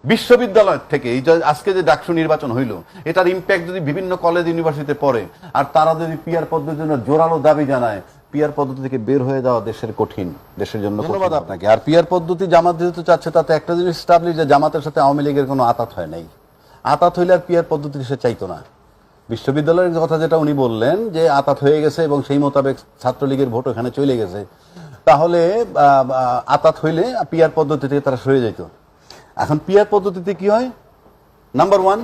বিশ্ববিদ্যালয় থেকে এই যে আজকে যে ডাকসু নির্বাচন হইল, এটার ইম্প্যাক্ট যদি বিভিন্ন কলেজ ইউনিভার্সিটিতে পড়ে, আর তারা যদি পিআর পদ্ধতির জন্য জোরালো দাবি জানায়, পিআর পদ্ধতি থেকে বের হয়ে যাওয়া দেশের জন্য ধন্যবাদ আপনাকে। আর পিআর পদ্ধতি জামাত যেহেতু চাচ্ছে, তাতে একটা জিনিস স্টাবলিশ, যে জামাতের সাথে আওয়ামী লীগের কোনো আতাত হয় নাই। আতাত হইলে আর পিআর পদ্ধতি সে চাইতো না। বিশ্ববিদ্যালয়ের কথা যেটা উনি বললেন যে আতাত হয়ে গেছে এবং সেই মোতাবেক ছাত্রলীগের ভোট ওখানে চলে গেছে, তাহলে আতাত হইলে পিআর পদ্ধতি থেকে তারা সরে যেত। এখন পিআর পদ্ধতিতে কি হয়? নাম্বার ওয়ান,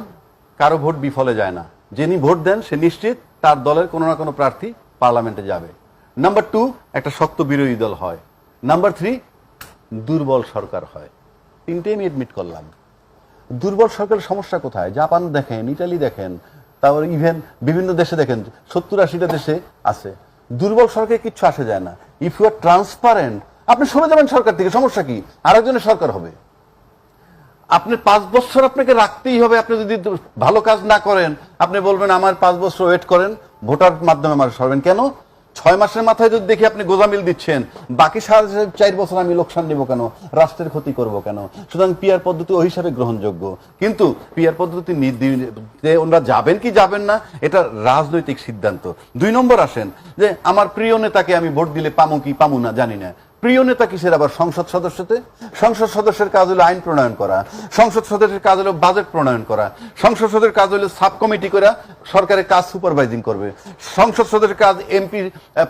কারো ভোট বিফলে যায় না। যিনি ভোট দেন সে নিশ্চিত তার দলের কোনো না কোনো প্রার্থী পার্লামেন্টে যাবে। নাম্বার টু, একটা শক্ত বিরোধী দল হয়। নাম্বার থ্রি, দুর্বল সরকার হয়। তিনটেই আমি এডমিট করলাম। দুর্বল সরকারের সমস্যা কোথায়? জাপান দেখেন, ইটালি দেখেন, তারপরে ইভেন বিভিন্ন দেশে দেখেন, 70-80টা দেশে আছে। দুর্বল সরকারে কিচ্ছু আসে যায় না। ইফ ইউ আর ট্রান্সপারেন্ট, আপনি সরে যাবেন সরকার থেকে, সমস্যা কি? আরেকজনের সরকার হবে। আপনি 5 বছর আপনাকে রাখতেই হবে। আপনি যদি ভালো কাজ না করেন, আপনি বলবেন আমার 5 বছর ওয়েট করেন, ভোটার মাধ্যমে আমার সরবেন। কেন? 6 মাসের মাথায় যদি দেখি আপনি গোজামিল দিচ্ছেন, বাকি 4 বছর আমি লোকসান নেব কেন? রাষ্ট্রের ক্ষতি করব কেন? সুতরাং পিআর পদ্ধতি ওই হিসাবে গ্রহণযোগ্য। কিন্তু পিআর পদ্ধতি ওনারা যাবেন কি যাবেন না, এটা রাজনৈতিক সিদ্ধান্ত। 2 নম্বর আসেন যে আমার প্রিয় নেতাকে আমি ভোট দিলে পামু কি পামু না জানি না। প্রিয় নেতা কিসের আবার? সংসদ সদস্যতে। সংসদ সদস্যের কাজ হলো আইন প্রণয়ন করা, সংসদ সদস্যের কাজ হলো বাজেট প্রণয়ন করা, সংসদ সদস্যের কাজ হলো সাব কমিটি করে সরকারের কাজ সুপারভাইজিং করবে, সংসদ সদস্যের কাজ এমপি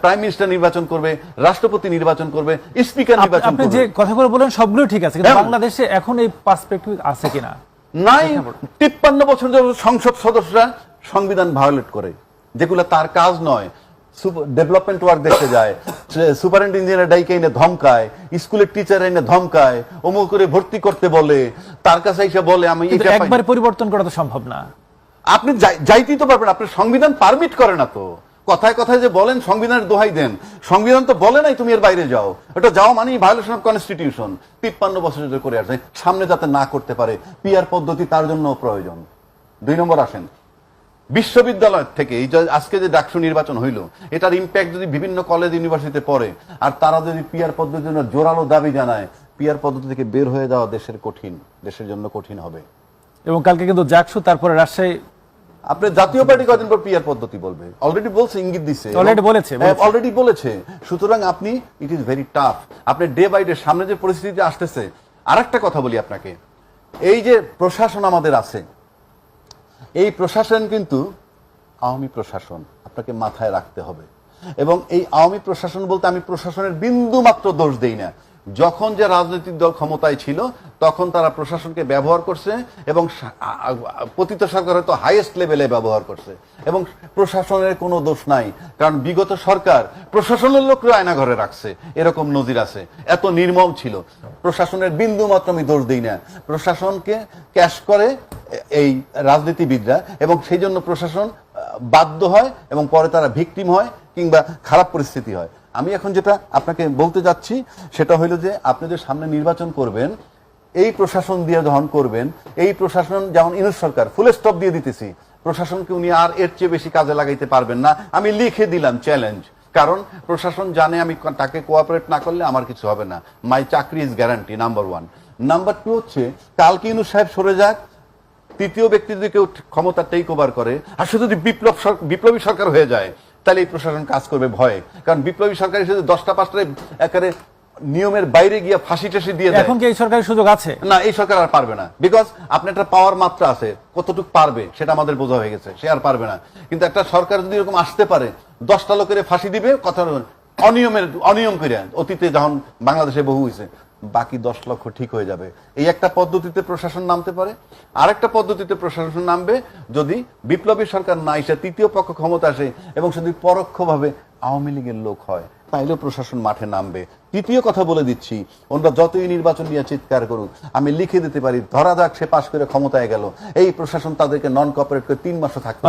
প্রাইম মিনিস্টার নির্বাচন করবে, রাষ্ট্রপতি নির্বাচন করবে, স্পিকার নির্বাচন করবে। আপনি যে কথাগুলো বলেন সবগুলো ঠিক আছে, কিন্তু বাংলাদেশে এখন এই পার্সপেক্টিভ আছে কিনা? নাই। 53 বছর ধরে সংসদ সদস্যরা সংবিধান ভায়োলেট করে, যেগুলো তার কাজ নয়। ডেভেলপমেন্ট ওয়ার্ক দেখতে যায়, সুপারিনটেন্ডেন্ট ইঞ্জিনিয়ার ডাইকে এনে ধমকায়, স্কুলের টিচার এনে ধমকায়, অমুক করে ভর্তি করতে বলে, তার কাছে এসে বলে আমি একবার পরিবর্তন করা তো সম্ভব না। আপনি যাইতেই তো পারবেন, আপনার সংবিধান পারমিট করে না তো। কথায় কথায় যে বলেন সংবিধানের দোহাই দেন, সংবিধান তো বলে নাই তুমি এর বাইরে যাও। ওটা যাও মানে ভায়োলেশন অফ কনস্টিটিউশন। 53 বছর ধরে করে আসছে, সামনে যাতে না করতে পারে পিআর পদ্ধতি তার জন্য প্রয়োজন। 2 নম্বর আসেন, বিশ্ববিদ্যালয় থেকে এই যে আজকে যে ডাকসু নির্বাচন হইল, এটার ইম্প্যাক্ট যদি বিভিন্ন কলেজ ইউনিভার্সিটিতে পড়ে, আর তারা যদি পিআর পদ্ধতির জন্য জোরালো দাবি জানায়, পিআর পদ্ধতি থেকে বের হয়ে যাওয়া দেশের জন্য কঠিন হবে। এবং কালকে কিন্তু জাকসু, তারপরে রাজশাহী, আপনি জাতীয় পার্টি কদিন পর পিআর পদ্ধতি বলবে, অলরেডি বলছে, ইঙ্গিত দিচ্ছে, অলরেডি বলেছে। সুতরাং আপনি, ইট ইজ ভেরি টাফ। আপনি ডে বাই ডে সামনে যে পরিস্থিতি আসতেছে। আরেকটা কথা বলি আপনাকে, এই যে প্রশাসন আমাদের আছে, এই প্রশাসন কিন্তু আওয়ামী প্রশাসন, আপনাকে মাথায় রাখতে হবে। এবং এই আওয়ামী প্রশাসন বলতে আমি প্রশাসনের বিন্দু মাত্র দোষ দেই না। যখন যে রাজনৈতিক দল ক্ষমতায় ছিল, তখন তারা প্রশাসনকে ব্যবহার করছে, এবং পতিত সরকার হয়তো হাইয়েস্ট লেভেলে ব্যবহার করছে, এবং প্রশাসনের কোনো দোষ নাই। কারণ বিগত সরকার প্রশাসনের লোকরা আয়নাঘরে রাখছে, এরকম নজির আছে। এত নির্মম ছিল। প্রশাসনের বিন্দু মাত্র আমি দোষ দিই না। প্রশাসনকে ক্যাশ করে এই রাজনীতিবিদরা, এবং সেই জন্য প্রশাসন বাধ্য হয়, এবং পরে তারা ভিকটিম হয়, কিংবা খারাপ পরিস্থিতি হয়। আমি এখন যেটা আপনাকে বলতে যাচ্ছি সেটা হইলো যে আপনি যে সামনে নির্বাচন করবেন, এই প্রশাসন দিয়ে যখন করবেন, এই প্রশাসন যেমন ইউনূস সরকার ফুল স্টপ দিয়ে দিতেছি, প্রশাসনকে উনি আর এর চেয়ে বেশি কাজে লাগাইতে পারবেন না। আমি লিখে দিলাম চ্যালেঞ্জ। কারণ প্রশাসন জানে আমি তাকে কোঅপারেট না করলে আমার কিছু হবে না। মাই চাকরি ইজ গ্যারান্টি, নাম্বার 1। নাম্বার 2 হচ্ছে, কালকে ইউনূস সাহেব সরে যাক, তৃতীয় ব্যক্তি যদি কেউ ক্ষমতা টেক ওভার করে, আর সে যদি বিপ্লবী সরকার হয়ে যায়, তাহলে এই প্রশাসন কাজ করবে ভয়ে। কারণ বিপ্লবী সরকার হিসেবে 10টা-5টায় একেবারে নিয়মের বাইরে গিয়ে ফাঁসি টাসি দিয়ে দেয়। এখন কি এই সরকারের সুযোগ আছে? না, এই সরকার আর পারবে না। বিকজ আপনার একটা পাওয়ার মাত্রা আছে, কতটুকু পারবে সেটা আমাদের বোঝা হয়ে গেছে, সে আর পারবে না। কিন্তু একটা সরকার যদি এরকম আসতে পারে, 10টা লোকের ফাঁসি দিবে, কথা অনিয়ম করে, অতীতে যখন বাংলাদেশে বহু হয়েছে, বাকি 10 লক্ষ ঠিক হয়ে যাবে। এই একটা পদ্ধতিতে প্রশাসন নামতে পারে। আরেকটা পদ্ধতিতে প্রশাসন নামবে যদি বিপ্লবী সরকার না এসে তৃতীয় পক্ষ ক্ষমতা আসে, এবং যদি পরোক্ষভাবে আওয়ামী লীগের লোক হয়, তাইলেও প্রশাসন মাঠে নামবে। তৃতীয় কথা বলে দিচ্ছি, ওনারা যতই নির্বাচন নিয়ে চিৎকার করুক, আমি লিখে দিতে পারি, ধরা যাক সে পাশ করে ক্ষমতায় গেল, এই প্রশাসন তাদেরকে নন কোঅপারেট করে 3 মাসও থাকতে